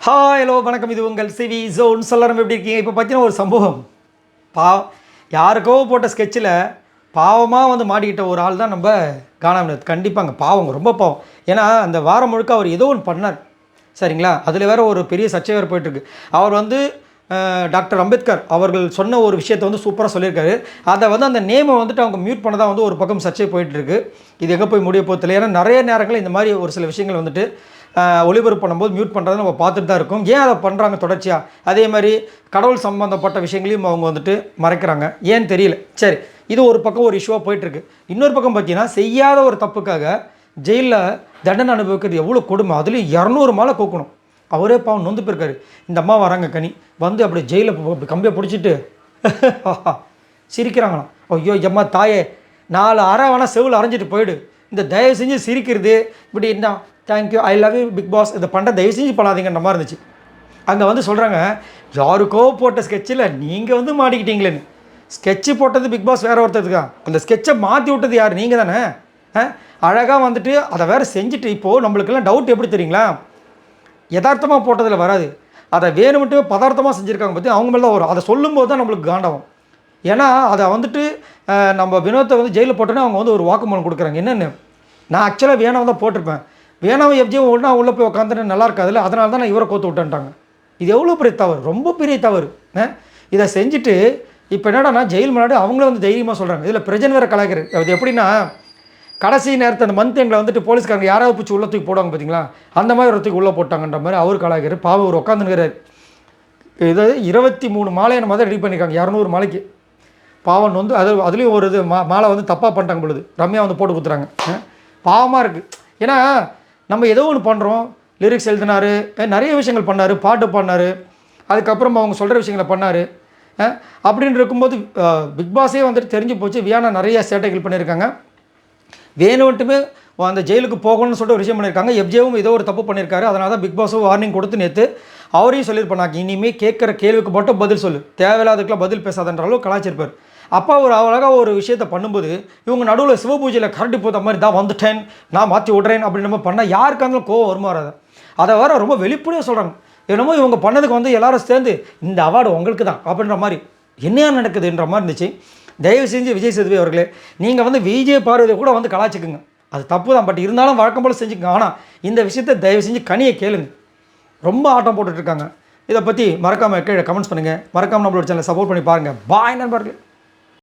Hi hello வணக்கம். இது உங்கள் சிவி ஜோன். எல்லாரும் எப்படி இருக்கீங்க? இப்போ பார்த்தீங்கன்னா ஒரு சம்பவம். யாருக்கோ போட்ட ஸ்கெட்சில் பாவமாக வந்து மாட்டிக்கிட்ட ஒரு ஆள் தான் நம்ம காணாமல். கண்டிப்பாங்க பாவங்க, ரொம்ப பாவம். ஏன்னா அந்த வாரம் முழுக்க அவர் ஏதோ ஒன்று பண்ணார், சரிங்களா? அதில் வேறு ஒரு பெரிய சர்ச்சை வேறு போயிட்டுருக்கு. அவர் வந்து டாக்டர் அம்பேத்கர் அவர்கள் சொன்ன ஒரு விஷயத்தை வந்து சூப்பராக சொல்லியிருக்காரு. அதை வந்து அந்த நேமை வந்துட்டு அவங்க மியூட் பண்ணதான் வந்து ஒரு பக்கம் சர்ச்சை போயிட்டுருக்கு. இது எங்கே போய் முடிய போதில்லை. ஏன்னா நிறைய நேரங்கள் இந்த மாதிரி ஒரு சில விஷயங்கள் வந்துட்டு ஒளிபரப்பு பண்ணும்போது மியூட் பண்ணுறதை நம்ம பார்த்துட்டு தான் இருக்கோம். ஏன் அதை பண்ணுறாங்க தொடர்ச்சியாக? அதே மாதிரி கடவுள் சம்மந்தப்பட்ட விஷயங்களையும் அவங்க வந்துட்டு மறைக்கிறாங்க, ஏன்னு தெரியல. சரி, இது ஒரு பக்கம் ஒரு இஷ்யூவாக போயிட்டுருக்கு. இன்னொரு பக்கம் பார்த்தீங்கன்னா, செய்யாத ஒரு தப்புக்காக ஜெயிலில் தண்டனை அனுபவிக்கிறது எவ்வளோ கொடுமை. அதுலேயும் 200 மாலை கோக்கணும். அவரே பாவம் நொந்து போயிருக்காரு. இந்த அம்மா வராங்க கனி வந்து அப்படி ஜெயிலில் கம்பியை பிடிச்சிட்டு சிரிக்கிறாங்களாம். ஐயோ எம்மா தாயே, 4 அரை வேணால் செவில் அரைஞ்சிட்டு போயிடு, இந்த தயவு செஞ்சு சிரிக்கிறது இப்படி என்ன, thank you, I love you big boss, இதை பண்ணுற தயவு செஞ்சு பண்ணாதீங்கன்ற மாதிரி இருந்துச்சு. அங்கே வந்து சொல்கிறாங்க, யாருக்கோ போட்ட ஸ்கெட்சில் நீங்கள் வந்து மாட்டிக்கிட்டீங்களேன்னு. ஸ்கெட்சு போட்டது பிக் பாஸ் வேறு ஒருத்தருக்கு தான். அந்த ஸ்கெட்சை மாற்றி விட்டது யார்? நீங்கள் தானே. அழகாக வந்துட்டு அதை வேறு செஞ்சுட்டு இப்போது நம்மளுக்கெல்லாம் டவுட் எப்படி தெரியுங்களா? யதார்த்தமாக போட்டதில் வராது, அதை வேணும்ட்டு பதார்த்தமாக செஞ்சுருக்காங்க பற்றி அவங்க மேலே தான் வரும். அதை சொல்லும்போது தான் நம்மளுக்கு காண்டாகும். ஏன்னா அதை வந்துட்டு நம்ம வினோத்தை வந்து ஜெயிலில் போட்டோன்னே அவங்க வந்து ஒரு வாக்குமூலம் கொடுக்குறாங்க. என்னென்னு, நான் ஆக்சுவலாக வேணாம் தான் போட்டிருப்பேன், வேணாம் எஃப்ஜியும் ஒன்றா உள்ளே போய் உட்காந்துட்டு நல்லா இருக்காதுல்ல, அதனால தான் நான் இவரை கோத்து விட்டேன்ட்டாங்க. இது எவ்வளோ பெரிய தவறு, ரொம்ப பெரிய தவறு. இதை செஞ்சுட்டு இப்போ என்னடானா ஜெயில் முன்னாடி அவங்களே வந்து தைரியமாக சொல்கிறாங்க. இதில் பிரஜன் வேறு கலாய்க்கிறது. அது எப்படின்னா, கடைசி நேரத்தை அந்த மந்த் எங்களை வந்துட்டு போலீஸ்காரங்க யாராவது பிடிச்சி உள்ள தூக்கி போடுவாங்க பார்த்தீங்களா, அந்த மாதிரி ஒருத்துக்கு உள்ளே போட்டாங்கன்ற மாதிரி அவர் கலாய்க்கிறார். பாவம் ஒரு உட்காந்துங்கிறார். இது 23 மாலையை நம்ம தான் ரெடி பண்ணியிருக்காங்க 200 மாலைக்கு. பாவன் வந்து அதுலேயும் ஒரு இது மாலை வந்து தப்பாக பண்ணிட்டாங்க பொழுது ரம்யா வந்து போட்டு கொடுத்துறாங்க. பாவமாக இருக்குது. ஏன்னா நம்ம ஏதோ ஒன்று பண்ணுறோம், லிரிக்ஸ் எழுதினார், நிறைய விஷயங்கள் பண்ணார், பாட்டு பாடினார், அதுக்கப்புறம் அவங்க சொல்கிற விஷயங்களை பண்ணார். அப்படின்னு இருக்கும்போது பிக் பாஸே வந்துட்டு தெரிஞ்சு போச்சு, வியானா நிறைய சேட்டைகள் பண்ணியிருக்காங்க. வேணும்ட்டுமே அந்த ஜெயிலுக்கு போகணும்னு சொல்லிட்டு ஒரு விஷயம் பண்ணியிருக்காங்க. எஃப்ஜேவும் ஏதோ ஒரு தப்பு பண்ணியிருக்காரு. அதனால தான் பிக் பாஸும் வார்னிங் கொடுத்து நேற்று அவரையும் சொல்லியிருப்பாங்க, இனிமேல் கேட்குற கேள்விக்கு மட்டும் பதில் சொல்லு, தேவையில்லாதுக்கெல்லாம் பதில் பேசாதன்ற அளவு கலாச்சிருப்பார். அப்பா ஒரு அழகாக ஒரு விஷயத்தை பண்ணும்போது இவங்க நடுவில் சிவபூஜையில் கரண்டி போத்த மாதிரி தான் வந்துட்டேன், நான் மாற்றி விட்றேன் அப்படின்னு நம்ம பண்ணால் யாருக்காக இருந்தாலும் கோவம் வருமா வராது? அதை வேறு ரொம்ப வெளிப்படையாக சொல்கிறாங்க. என்னமோ இவங்க பண்ணதுக்கு வந்து எல்லாரும் சேர்ந்து இந்த அவார்டு உங்களுக்கு தான் அப்படின்ற மாதிரி என்னையா நடக்குதுன்ற மாதிரி இருந்துச்சு. தயவு செஞ்சு விஜய் சேதுபதி அவர்களே, நீங்கள் வந்து விஜய் பார்வதியை கூட வந்து கலாச்சிக்குங்க, அது தப்பு தான், பட் இருந்தாலும் வழக்கம் போல் செஞ்சுக்கங்க. ஆனால் இந்த விஷயத்தை தயவு செஞ்சு கனியை கேளுங்க. ரொம்ப ஆட்டம் போட்டுட்ருக்காங்க. இதை பற்றி மறக்காமல் கீழே கமெண்ட்ஸ் பண்ணுங்கள். மறக்காமல் நம்மளோட சேனலை சப்போர்ட் பண்ணி பாருங்கள். பாய் நண்பர்களே.